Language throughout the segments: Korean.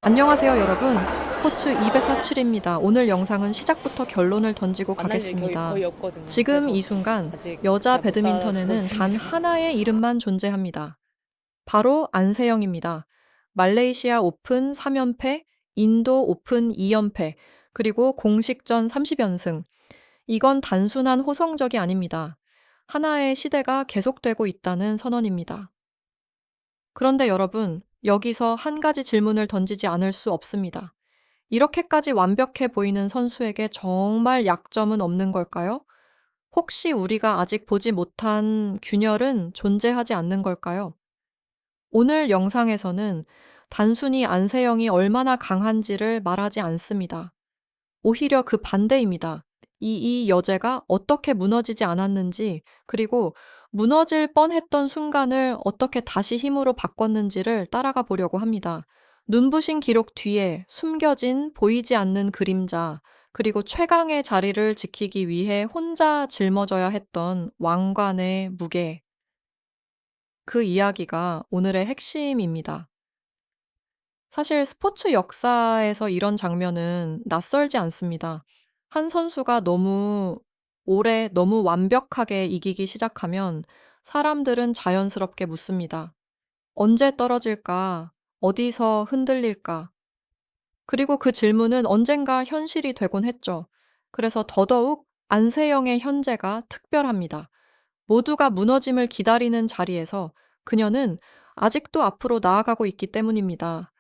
안녕하세요, 여러분. 스포츠 247입니다. 오늘 영상은 시작부터 결론을 던지고 만날 일이 거의 가겠습니다. 없거든요. 지금 그래서 이 순간 아직 여자 잘 못 배드민턴에는 단 살아보겠습니다. 하나의 이름만 존재합니다. 바로 안세영입니다. 말레이시아 오픈 3연패, 인도 오픈 2연패, 그리고 공식전 30연승. 이건 단순한 호성적이 아닙니다. 하나의 시대가 계속되고 있다는 선언입니다. 그런데 여러분, 여기서 한 가지 질문을 던지지 않을 수 없습니다. 이렇게까지 완벽해 보이는 선수에게 정말 약점은 없는 걸까요? 혹시 우리가 아직 보지 못한 균열은 존재하지 않는 걸까요? 오늘 영상에서는 단순히 안세영이 얼마나 강한지를 말하지 않습니다. 오히려 그 반대입니다. 이 여제가 어떻게 무너지지 않았는지, 그리고 무너질 뻔했던 순간을 어떻게 다시 힘으로 바꿨는지를 따라가 보려고 합니다. 눈부신 기록 뒤에 숨겨진 보이지 않는 그림자, 그리고 최강의 자리를 지키기 위해 혼자 짊어져야 했던 왕관의 무게. 그 이야기가 오늘의 핵심입니다. 사실 스포츠 역사에서 이런 장면은 낯설지 않습니다. 한 선수가 너무 오래, 너무 완벽하게 이기기 시작하면 사람들은 자연스럽게 묻습니다. 언제 떨어질까? 어디서 흔들릴까? 그리고 그 질문은 언젠가 현실이 되곤 했죠. 그래서 더더욱 안세영의 현재가 특별합니다. 모두가 무너짐을 기다리는 자리에서 그녀는 아직도 앞으로 나아가고 있기 때문입니다.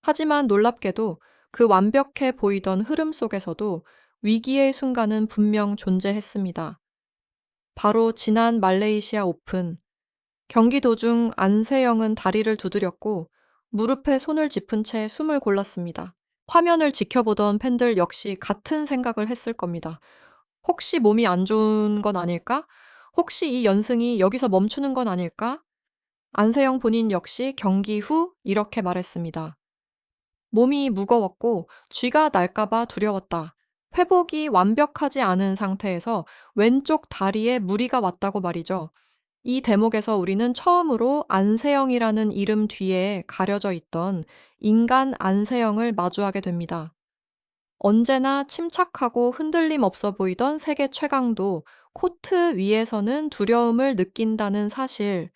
하지만 놀랍게도 그 완벽해 보이던 흐름 속에서도 위기의 순간은 분명 존재했습니다. 바로 지난 말레이시아 오픈. 경기 도중 안세영은 다리를 두드렸고 무릎에 손을 짚은 채 숨을 골랐습니다. 화면을 지켜보던 팬들 역시 같은 생각을 했을 겁니다. 혹시 몸이 안 좋은 건 아닐까? 혹시 이 연승이 여기서 멈추는 건 아닐까? 안세영 본인 역시 경기 후 이렇게 말했습니다. 몸이 무거웠고 쥐가 날까봐 두려웠다. 회복이 완벽하지 않은 상태에서 왼쪽 다리에 무리가 왔다고 말이죠. 이 대목에서 우리는 처음으로 안세영이라는 이름 뒤에 가려져 있던 인간 안세영을 마주하게 됩니다. 언제나 침착하고 흔들림 없어 보이던 세계 최강도 코트 위에서는 두려움을 느낀다는 사실,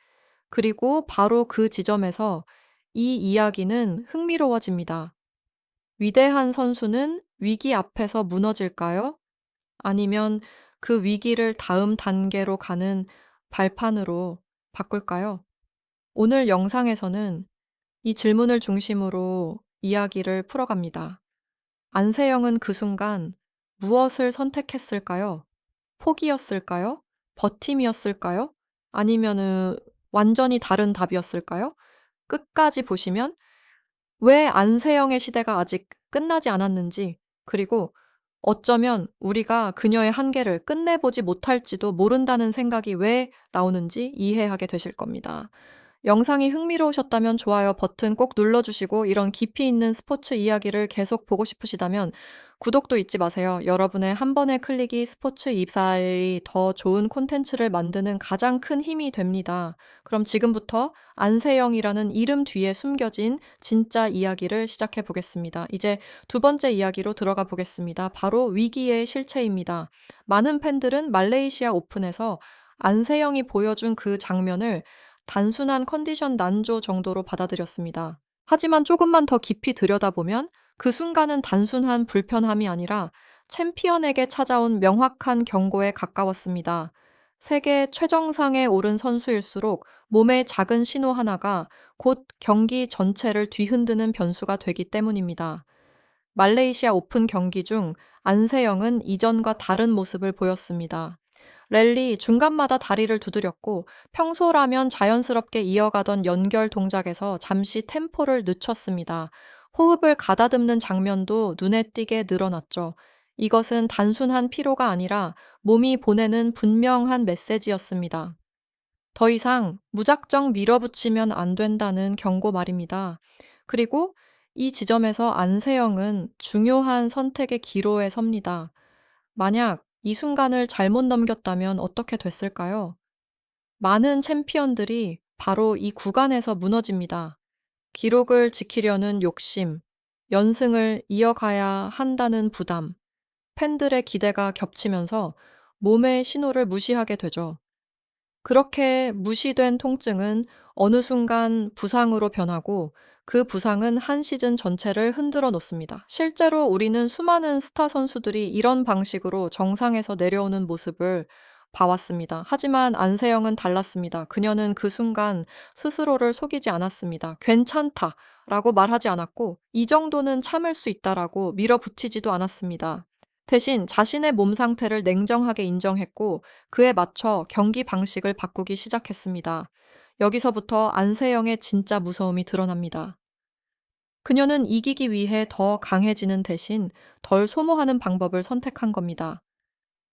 그리고 바로 그 지점에서 이 이야기는 흥미로워집니다. 위대한 선수는 위기 앞에서 무너질까요? 아니면 그 위기를 다음 단계로 가는 발판으로 바꿀까요? 오늘 영상에서는 이 질문을 중심으로 이야기를 풀어갑니다. 안세영은 그 순간 무엇을 선택했을까요? 포기였을까요? 버팀이었을까요? 아니면은 완전히 다른 답이었을까요? 끝까지 보시면 왜 안세영의 시대가 아직 끝나지 않았는지, 그리고 어쩌면 우리가 그녀의 한계를 끝내보지 못할지도 모른다는 생각이 왜 나오는지 이해하게 되실 겁니다. 영상이 흥미로우셨다면 좋아요 버튼 꼭 눌러주시고 이런 깊이 있는 스포츠 이야기를 계속 보고 싶으시다면 구독도 잊지 마세요. 여러분의 한 번의 클릭이 스포츠 입사에 더 좋은 콘텐츠를 만드는 가장 큰 힘이 됩니다. 그럼 지금부터 안세영이라는 이름 뒤에 숨겨진 진짜 이야기를 시작해 보겠습니다. 이제 두 번째 이야기로 들어가 보겠습니다. 바로 위기의 실체입니다. 많은 팬들은 말레이시아 오픈에서 안세영이 보여준 그 장면을 단순한 컨디션 난조 정도로 받아들였습니다. 하지만 조금만 더 깊이 들여다보면 그 순간은 단순한 불편함이 아니라 챔피언에게 찾아온 명확한 경고에 가까웠습니다. 세계 최정상에 오른 선수일수록 몸의 작은 신호 하나가 곧 경기 전체를 뒤흔드는 변수가 되기 때문입니다. 말레이시아 오픈 경기 중 안세영은 이전과 다른 모습을 보였습니다. 랠리 중간마다 다리를 두드렸고 평소라면 자연스럽게 이어가던 연결 동작에서 잠시 템포를 늦췄습니다. 호흡을 가다듬는 장면도 눈에 띄게 늘어났죠. 이것은 단순한 피로가 아니라 몸이 보내는 분명한 메시지였습니다. 더 이상 무작정 밀어붙이면 안 된다는 경고 말입니다. 그리고 이 지점에서 안세영은 중요한 선택의 기로에 섭니다. 만약 이 순간을 잘못 넘겼다면 어떻게 됐을까요? 많은 챔피언들이 바로 이 구간에서 무너집니다. 기록을 지키려는 욕심, 연승을 이어가야 한다는 부담, 팬들의 기대가 겹치면서 몸의 신호를 무시하게 되죠. 그렇게 무시된 통증은 어느 순간 부상으로 변하고 그 부상은 한 시즌 전체를 흔들어 놓습니다. 실제로 우리는 수많은 스타 선수들이 이런 방식으로 정상에서 내려오는 모습을 봐왔습니다. 하지만 안세영은 달랐습니다. 그녀는 그 순간 스스로를 속이지 않았습니다. 괜찮다 라고 말하지 않았고 이 정도는 참을 수 있다라고 밀어붙이지도 않았습니다. 대신 자신의 몸 상태를 냉정하게 인정했고 그에 맞춰 경기 방식을 바꾸기 시작했습니다. 여기서부터 안세영의 진짜 무서움이 드러납니다. 그녀는 이기기 위해 더 강해지는 대신 덜 소모하는 방법을 선택한 겁니다.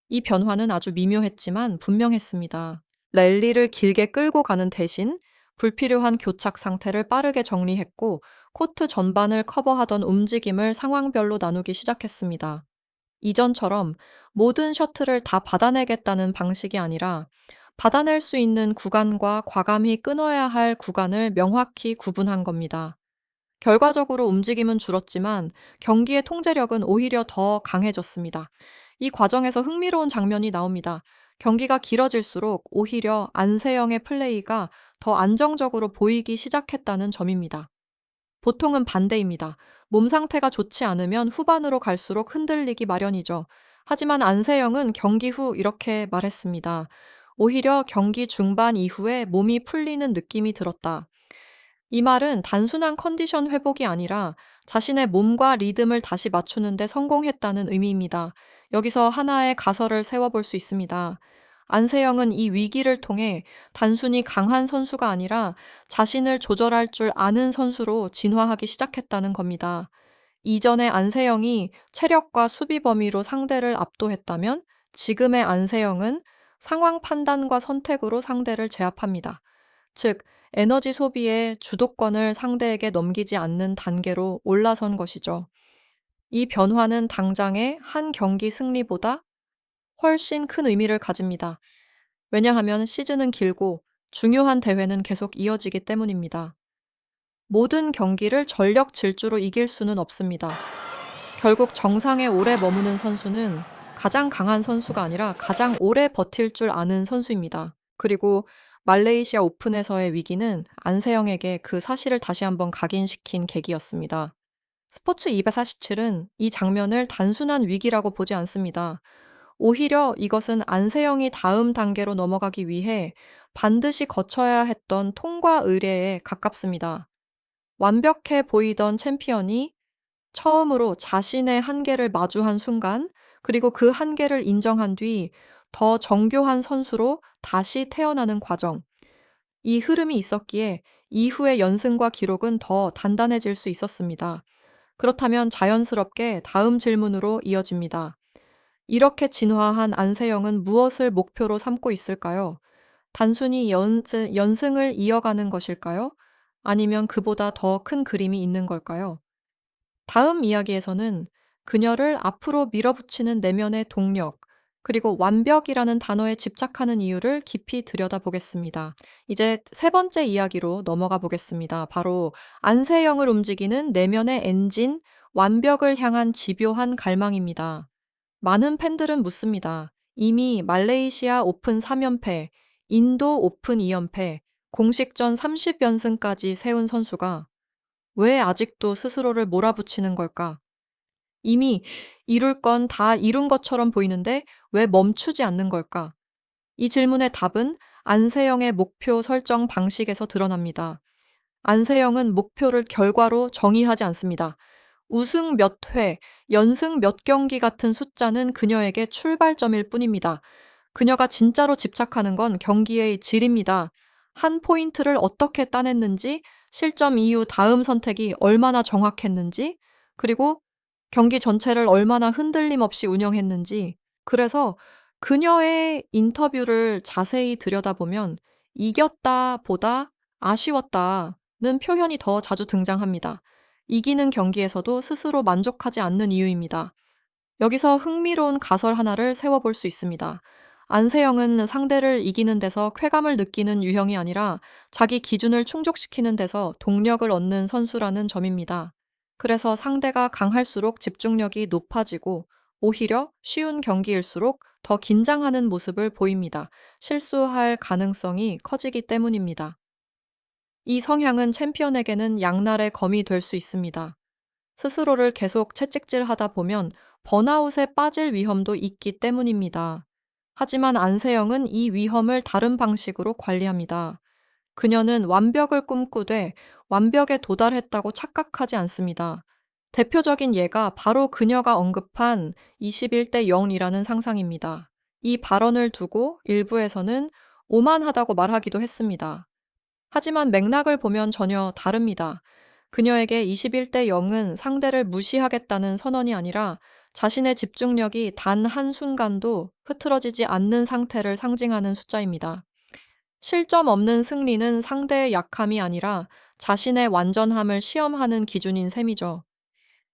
이 변화는 아주 미묘했지만 분명했습니다. 랠리를 길게 끌고 가는 대신 불필요한 교착 상태를 빠르게 정리했고 코트 전반을 커버하던 움직임을 상황별로 나누기 시작했습니다. 이전처럼 모든 셔틀을 다 받아내겠다는 방식이 아니라 받아낼 수 있는 구간과 과감히 끊어야 할 구간을 명확히 구분한 겁니다. 결과적으로 움직임은 줄었지만 경기의 통제력은 오히려 더 강해졌습니다. 이 과정에서 흥미로운 장면이 나옵니다. 경기가 길어질수록 오히려 안세영의 플레이가 더 안정적으로 보이기 시작했다는 점입니다. 보통은 반대입니다. 몸 상태가 좋지 않으면 후반으로 갈수록 흔들리기 마련이죠. 하지만 안세영은 경기 후 이렇게 말했습니다. 오히려 경기 중반 이후에 몸이 풀리는 느낌이 들었다. 이 말은 단순한 컨디션 회복이 아니라 자신의 몸과 리듬을 다시 맞추는데 성공했다는 의미입니다. 여기서 하나의 가설을 세워볼 수 있습니다. 안세영은 이 위기를 통해 단순히 강한 선수가 아니라 자신을 조절할 줄 아는 선수로 진화하기 시작했다는 겁니다. 이전의 안세영이 체력과 수비 범위로 상대를 압도했다면 지금의 안세영은 상황 판단과 선택으로 상대를 제압합니다. 즉, 에너지 소비의 주도권을 상대에게 넘기지 않는 단계로 올라선 것이죠. 이 변화는 당장의 한 경기 승리보다 훨씬 큰 의미를 가집니다. 왜냐하면 시즌은 길고 중요한 대회는 계속 이어지기 때문입니다. 모든 경기를 전력 질주로 이길 수는 없습니다. 결국 정상에 오래 머무는 선수는 가장 강한 선수가 아니라 가장 오래 버틸 줄 아는 선수입니다. 그리고 말레이시아 오픈에서의 위기는 안세영에게 그 사실을 다시 한번 각인시킨 계기였습니다. 스포츠 247은 이 장면을 단순한 위기라고 보지 않습니다. 오히려 이것은 안세영이 다음 단계로 넘어가기 위해 반드시 거쳐야 했던 통과 의례에 가깝습니다. 완벽해 보이던 챔피언이 처음으로 자신의 한계를 마주한 순간, 그리고 그 한계를 인정한 뒤 더 정교한 선수로 다시 태어나는 과정. 이 흐름이 있었기에 이후의 연승과 기록은 더 단단해질 수 있었습니다. 그렇다면 자연스럽게 다음 질문으로 이어집니다. 이렇게 진화한 안세영은 무엇을 목표로 삼고 있을까요? 단순히 연승을 이어가는 것일까요? 아니면 그보다 더 큰 그림이 있는 걸까요? 다음 이야기에서는 그녀를 앞으로 밀어붙이는 내면의 동력, 그리고 완벽이라는 단어에 집착하는 이유를 깊이 들여다보겠습니다. 이제 세 번째 이야기로 넘어가 보겠습니다. 바로 안세영을 움직이는 내면의 엔진, 완벽을 향한 집요한 갈망입니다. 많은 팬들은 묻습니다. 이미 말레이시아 오픈 3연패, 인도 오픈 2연패, 공식전 30연승까지 세운 선수가 왜 아직도 스스로를 몰아붙이는 걸까? 이미 이룰 건 다 이룬 것처럼 보이는데 왜 멈추지 않는 걸까? 이 질문의 답은 안세영의 목표 설정 방식에서 드러납니다. 안세영은 목표를 결과로 정의하지 않습니다. 우승 몇 회, 연승 몇 경기 같은 숫자는 그녀에게 출발점일 뿐입니다. 그녀가 진짜로 집착하는 건 경기의 질입니다. 한 포인트를 어떻게 따냈는지, 실점 이후 다음 선택이 얼마나 정확했는지, 그리고 경기 전체를 얼마나 흔들림 없이 운영했는지. 그래서 그녀의 인터뷰를 자세히 들여다보면 이겼다 보다 아쉬웠다는 표현이 더 자주 등장합니다. 이기는 경기에서도 스스로 만족하지 않는 이유입니다. 여기서 흥미로운 가설 하나를 세워볼 수 있습니다. 안세영은 상대를 이기는 데서 쾌감을 느끼는 유형이 아니라 자기 기준을 충족시키는 데서 동력을 얻는 선수라는 점입니다. 그래서 상대가 강할수록 집중력이 높아지고 오히려 쉬운 경기일수록 더 긴장하는 모습을 보입니다. 실수할 가능성이 커지기 때문입니다. 이 성향은 챔피언에게는 양날의 검이 될 수 있습니다. 스스로를 계속 채찍질하다 보면 번아웃에 빠질 위험도 있기 때문입니다. 하지만 안세영은 이 위험을 다른 방식으로 관리합니다. 그녀는 완벽을 꿈꾸되 완벽에 도달했다고 착각하지 않습니다. 대표적인 예가 바로 그녀가 언급한 21대 0이라는 상상입니다. 이 발언을 두고 일부에서는 오만하다고 말하기도 했습니다. 하지만 맥락을 보면 전혀 다릅니다. 그녀에게 21대 0은 상대를 무시하겠다는 선언이 아니라 자신의 집중력이 단 한순간도 흐트러지지 않는 상태를 상징하는 숫자입니다. 실점 없는 승리는 상대의 약함이 아니라 자신의 완전함을 시험하는 기준인 셈이죠.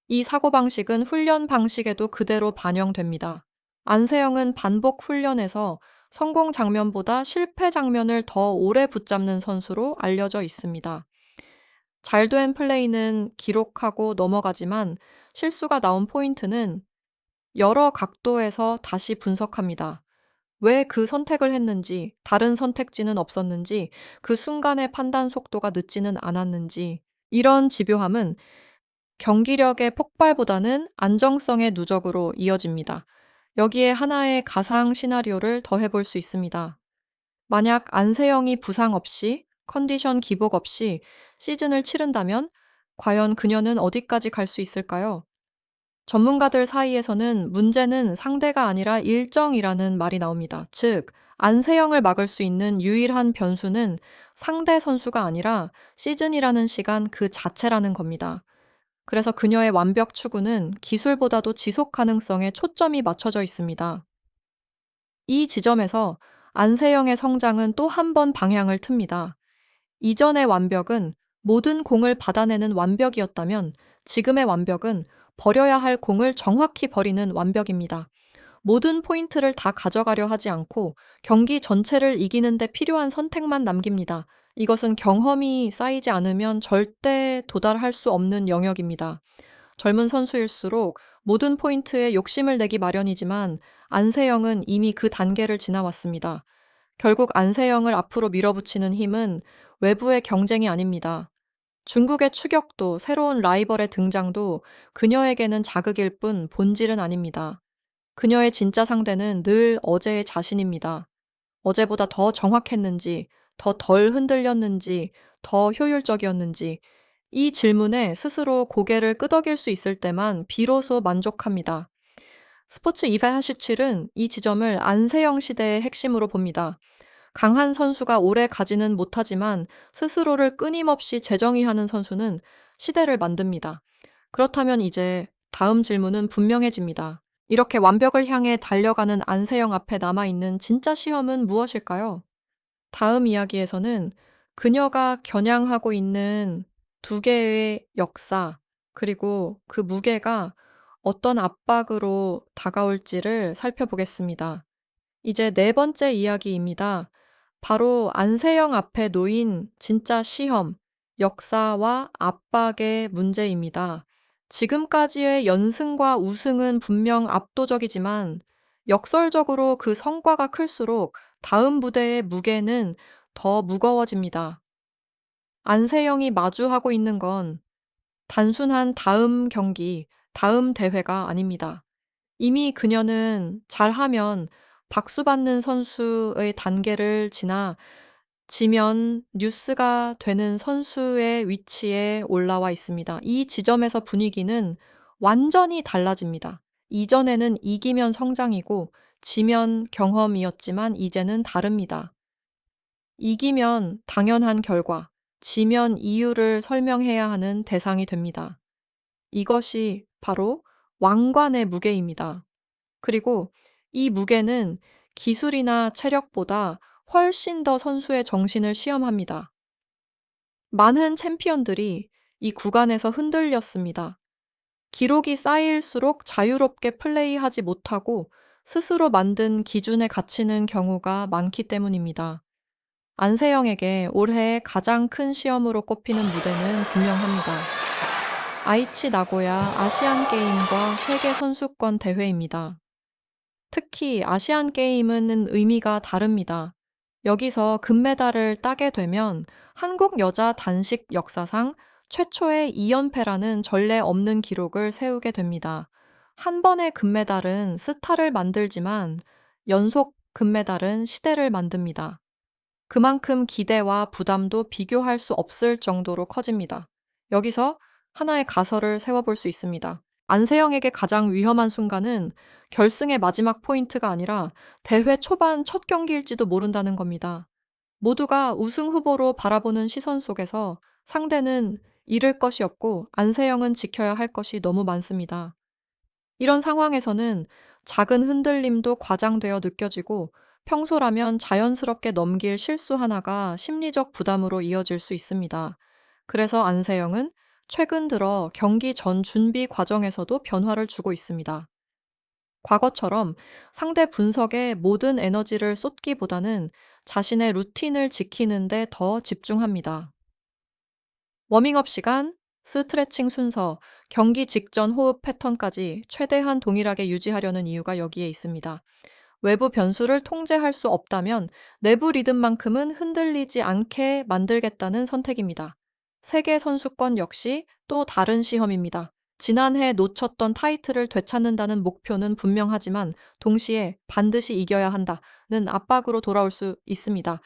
이 사고방식은 훈련 방식에도 그대로 반영됩니다. 안세영은 반복 훈련에서 성공 장면보다 실패 장면을 더 오래 붙잡는 선수로 알려져 있습니다. 잘된 플레이는 기록하고 넘어가지만 실수가 나온 포인트는 여러 각도에서 다시 분석합니다. 왜 그 선택을 했는지, 다른 선택지는 없었는지, 그 순간의 판단 속도가 늦지는 않았는지, 이런 집요함은 경기력의 폭발보다는 안정성의 누적으로 이어집니다. 여기에 하나의 가상 시나리오를 더해볼 수 있습니다. 만약 안세영이 부상 없이, 컨디션 기복 없이 시즌을 치른다면 과연 그녀는 어디까지 갈 수 있을까요? 전문가들 사이에서는 문제는 상대가 아니라 일정이라는 말이 나옵니다. 즉, 안세영을 막을 수 있는 유일한 변수는 상대 선수가 아니라 시즌이라는 시간 그 자체라는 겁니다. 그래서 그녀의 완벽 추구는 기술보다도 지속 가능성에 초점이 맞춰져 있습니다. 이 지점에서 안세영의 성장은 또 한 번 방향을 틉니다. 이전의 완벽은 모든 공을 받아내는 완벽이었다면 지금의 완벽은 버려야 할 공을 정확히 버리는 완벽입니다. 모든 포인트를 다 가져가려 하지 않고 경기 전체를 이기는 데 필요한 선택만 남깁니다. 이것은 경험이 쌓이지 않으면 절대 도달할 수 없는 영역입니다. 젊은 선수일수록 모든 포인트에 욕심을 내기 마련이지만 안세영은 이미 그 단계를 지나왔습니다. 결국 안세영을 앞으로 밀어붙이는 힘은 외부의 경쟁이 아닙니다. 중국의 추격도 새로운 라이벌의 등장도 그녀에게는 자극일 뿐 본질은 아닙니다. 그녀의 진짜 상대는 늘 어제의 자신입니다. 어제보다 더 정확했는지, 더 덜 흔들렸는지, 더 효율적이었는지, 이 질문에 스스로 고개를 끄덕일 수 있을 때만 비로소 만족합니다. 스포츠 247은 이 지점을 안세영 시대의 핵심으로 봅니다. 강한 선수가 오래 가지는 못하지만 스스로를 끊임없이 재정의하는 선수는 시대를 만듭니다. 그렇다면 이제 다음 질문은 분명해집니다. 이렇게 완벽을 향해 달려가는 안세영 앞에 남아있는 진짜 시험은 무엇일까요? 다음 이야기에서는 그녀가 겨냥하고 있는 두 개의 역사, 그리고 그 무게가 어떤 압박으로 다가올지를 살펴보겠습니다. 이제 네 번째 이야기입니다. 바로 안세영 앞에 놓인 진짜 시험, 역사와 압박의 문제입니다. 지금까지의 연승과 우승은 분명 압도적이지만 역설적으로 그 성과가 클수록 다음 무대의 무게는 더 무거워집니다. 안세영이 마주하고 있는 건 단순한 다음 경기, 다음 대회가 아닙니다. 이미 그녀는 잘하면 박수 받는 선수의 단계를 지나 지면 뉴스가 되는 선수의 위치에 올라와 있습니다. 이 지점에서 분위기는 완전히 달라집니다. 이전에는 이기면 성장이고 지면 경험이었지만 이제는 다릅니다. 이기면 당연한 결과, 지면 이유를 설명해야 하는 대상이 됩니다. 이것이 바로 왕관의 무게입니다. 그리고 이 무게는 기술이나 체력보다 훨씬 더 선수의 정신을 시험합니다. 많은 챔피언들이 이 구간에서 흔들렸습니다. 기록이 쌓일수록 자유롭게 플레이하지 못하고 스스로 만든 기준에 갇히는 경우가 많기 때문입니다. 안세영에게 올해 가장 큰 시험으로 꼽히는 무대는 분명합니다. 아이치 나고야 아시안 게임과 세계 선수권 대회입니다. 특히 아시안 게임은 의미가 다릅니다. 여기서 금메달을 따게 되면 한국 여자 단식 역사상 최초의 2연패라는 전례 없는 기록을 세우게 됩니다. 한 번의 금메달은 스타를 만들지만 연속 금메달은 시대를 만듭니다. 그만큼 기대와 부담도 비교할 수 없을 정도로 커집니다. 여기서 하나의 가설을 세워볼 수 있습니다. 안세영에게 가장 위험한 순간은 결승의 마지막 포인트가 아니라 대회 초반 첫 경기일지도 모른다는 겁니다. 모두가 우승 후보로 바라보는 시선 속에서 상대는 잃을 것이 없고 안세영은 지켜야 할 것이 너무 많습니다. 이런 상황에서는 작은 흔들림도 과장되어 느껴지고 평소라면 자연스럽게 넘길 실수 하나가 심리적 부담으로 이어질 수 있습니다. 그래서 안세영은 최근 들어 경기 전 준비 과정에서도 변화를 주고 있습니다. 과거처럼 상대 분석에 모든 에너지를 쏟기보다는 자신의 루틴을 지키는데 더 집중합니다. 워밍업 시간, 스트레칭 순서, 경기 직전 호흡 패턴까지 최대한 동일하게 유지하려는 이유가 여기에 있습니다. 외부 변수를 통제할 수 없다면 내부 리듬만큼은 흔들리지 않게 만들겠다는 선택입니다. 세계 선수권 역시 또 다른 시험입니다. 지난해 놓쳤던 타이틀을 되찾는다는 목표는 분명하지만 동시에 반드시 이겨야 한다는 압박으로 돌아올 수 있습니다.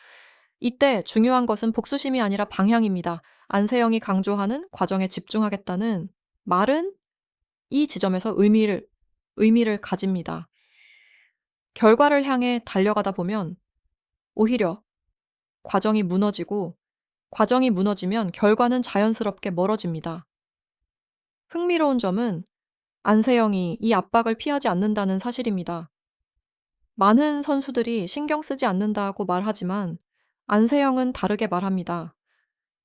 이때 중요한 것은 복수심이 아니라 방향입니다. 안세영이 강조하는 과정에 집중하겠다는 말은 이 지점에서 의미를 가집니다. 결과를 향해 달려가다 보면 오히려 과정이 무너지고 과정이 무너지면 결과는 자연스럽게 멀어집니다. 흥미로운 점은 안세영이 이 압박을 피하지 않는다는 사실입니다. 많은 선수들이 신경 쓰지 않는다고 말하지만 안세영은 다르게 말합니다.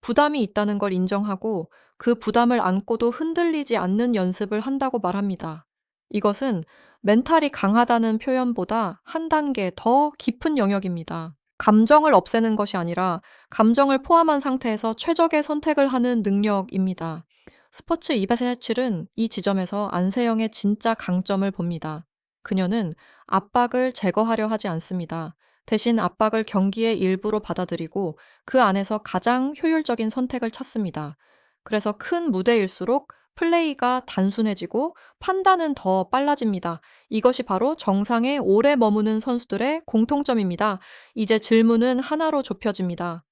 부담이 있다는 걸 인정하고 그 부담을 안고도 흔들리지 않는 연습을 한다고 말합니다. 이것은 멘탈이 강하다는 표현보다 한 단계 더 깊은 영역입니다. 감정을 없애는 것이 아니라 감정을 포함한 상태에서 최적의 선택을 하는 능력입니다. 스포츠 247은 이 지점에서 안세영의 진짜 강점을 봅니다. 그녀는 압박을 제거하려 하지 않습니다. 대신 압박을 경기의 일부로 받아들이고 그 안에서 가장 효율적인 선택을 찾습니다. 그래서 큰 무대일수록 플레이가 단순해지고 판단은 더 빨라집니다. 이것이 바로 정상에 오래 머무는 선수들의 공통점입니다. 이제 질문은 하나로 좁혀집니다.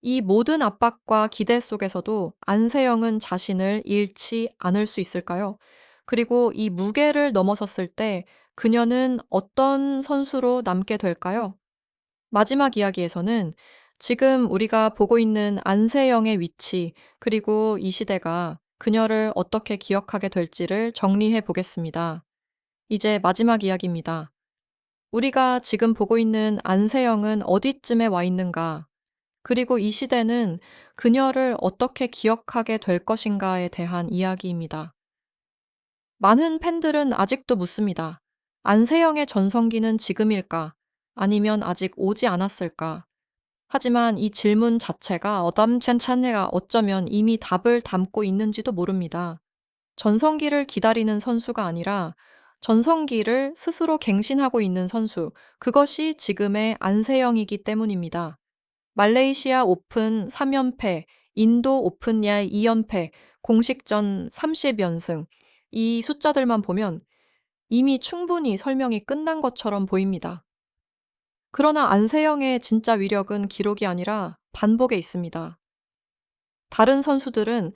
이 모든 압박과 기대 속에서도 안세영은 자신을 잃지 않을 수 있을까요? 그리고 이 무게를 넘어섰을 때 그녀는 어떤 선수로 남게 될까요? 마지막 이야기에서는 지금 우리가 보고 있는 안세영의 위치, 그리고 이 시대가 그녀를 어떻게 기억하게 될지를 정리해 보겠습니다. 이제 마지막 이야기입니다. 우리가 지금 보고 있는 안세영은 어디쯤에 와 있는가? 그리고 이 시대는 그녀를 어떻게 기억하게 될 것인가에 대한 이야기입니다. 많은 팬들은 아직도 묻습니다. 안세영의 전성기는 지금일까? 아니면 아직 오지 않았을까? 하지만 이 질문 자체가 어담찬찬해가 어쩌면 이미 답을 담고 있는지도 모릅니다. 전성기를 기다리는 선수가 아니라 전성기를 스스로 갱신하고 있는 선수, 그것이 지금의 안세영이기 때문입니다. 말레이시아 오픈 3연패, 인도 오픈야 2연패, 공식전 30연승. 이 숫자들만 보면 이미 충분히 설명이 끝난 것처럼 보입니다. 그러나 안세영의 진짜 위력은 기록이 아니라 반복에 있습니다. 다른 선수들은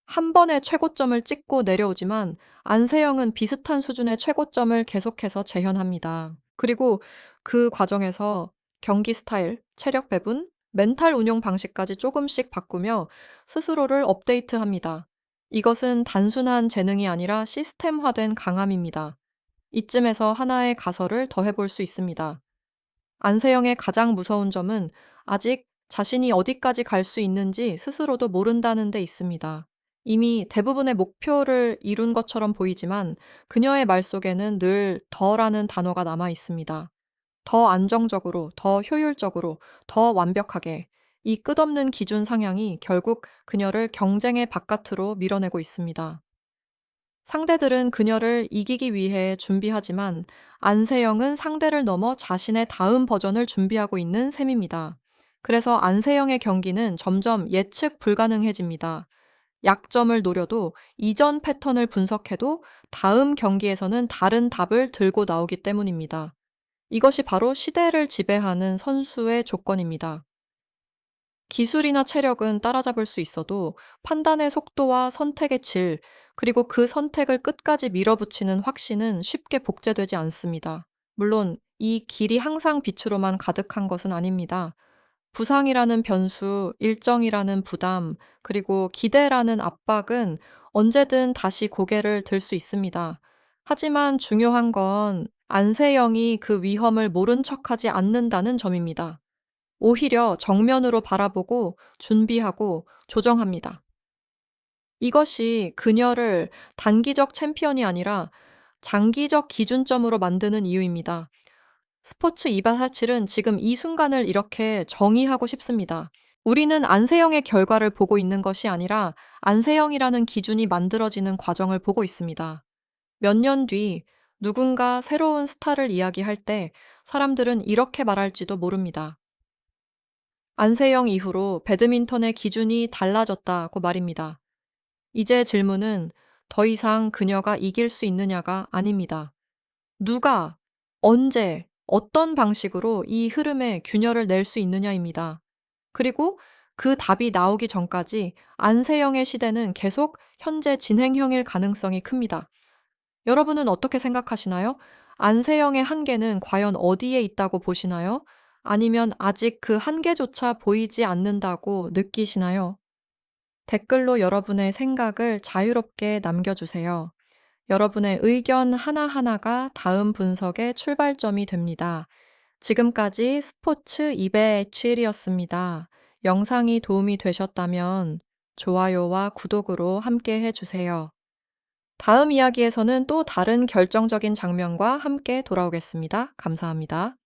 한 번의 최고점을 찍고 내려오지만 안세영은 비슷한 수준의 최고점을 계속해서 재현합니다. 그리고 그 과정에서 경기 스타일, 체력 배분, 멘탈 운용 방식까지 조금씩 바꾸며 스스로를 업데이트합니다. 이것은 단순한 재능이 아니라 시스템화된 강함입니다. 이쯤에서 하나의 가설을 더해볼 수 있습니다. 안세영의 가장 무서운 점은 아직 자신이 어디까지 갈 수 있는지 스스로도 모른다는 데 있습니다. 이미 대부분의 목표를 이룬 것처럼 보이지만 그녀의 말 속에는 늘 더라는 단어가 남아 있습니다. 더 안정적으로, 더 효율적으로, 더 완벽하게. 이 끝없는 기준 상향이 결국 그녀를 경쟁의 바깥으로 밀어내고 있습니다. 상대들은 그녀를 이기기 위해 준비하지만 안세영은 상대를 넘어 자신의 다음 버전을 준비하고 있는 셈입니다. 그래서 안세영의 경기는 점점 예측 불가능해집니다. 약점을 노려도 이전 패턴을 분석해도 다음 경기에서는 다른 답을 들고 나오기 때문입니다. 이것이 바로 시대를 지배하는 선수의 조건입니다. 기술이나 체력은 따라잡을 수 있어도 판단의 속도와 선택의 질, 그리고 그 선택을 끝까지 밀어붙이는 확신은 쉽게 복제되지 않습니다. 물론 이 길이 항상 빛으로만 가득한 것은 아닙니다. 부상이라는 변수, 일정이라는 부담, 그리고 기대라는 압박은 언제든 다시 고개를 들 수 있습니다. 하지만 중요한 건 안세영이 그 위험을 모른 척하지 않는다는 점입니다. 오히려 정면으로 바라보고 준비하고 조정합니다. 이것이 그녀를 단기적 챔피언이 아니라 장기적 기준점으로 만드는 이유입니다. 스포츠 2447은 지금 이 순간을 이렇게 정의하고 싶습니다. 우리는 안세영의 결과를 보고 있는 것이 아니라 안세영이라는 기준이 만들어지는 과정을 보고 있습니다. 몇 년 뒤 누군가 새로운 스타를 이야기할 때 사람들은 이렇게 말할지도 모릅니다. 안세영 이후로 배드민턴의 기준이 달라졌다고 말입니다. 이제 질문은 더 이상 그녀가 이길 수 있느냐가 아닙니다. 누가, 언제, 어떤 방식으로 이 흐름에 균열을 낼 수 있느냐입니다. 그리고 그 답이 나오기 전까지 안세영의 시대는 계속 현재 진행형일 가능성이 큽니다. 여러분은 어떻게 생각하시나요? 안세영의 한계는 과연 어디에 있다고 보시나요? 아니면 아직 그 한계조차 보이지 않는다고 느끼시나요? 댓글로 여러분의 생각을 자유롭게 남겨주세요. 여러분의 의견 하나하나가 다음 분석의 출발점이 됩니다. 지금까지 스포츠 207이었습니다. 영상이 도움이 되셨다면 좋아요와 구독으로 함께 해주세요. 다음 이야기에서는 또 다른 결정적인 장면과 함께 돌아오겠습니다. 감사합니다.